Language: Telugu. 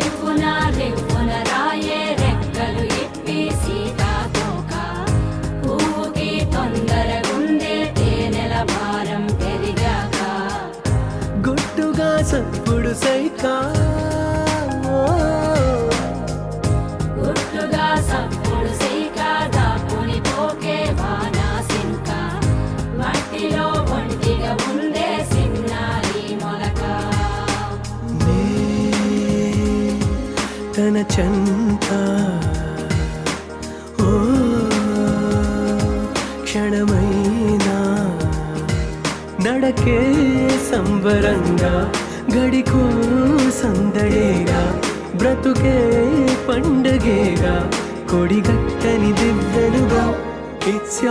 రివ్వున రివ్వున రాయే రెక్కలు ఇప్పి సీతాకోక పువ్వుకి తొందరగుందే తేనెల భారం పెరిగాక గుట్టుగా సప్పుడు సైకా గుట్టుగా సప్పుడు సైక దాపుని పోకే వానా సింక మట్టిలో ఒంటిగా ఉందే సిన్నారి మొలక తన చెంత ఓ క్షణమైనా నడకే సంబరంగా గడికో సందడేగా బ్రతుకే పండగేగా కొడిగట్టని దివ్వెనుగా ఇట్స్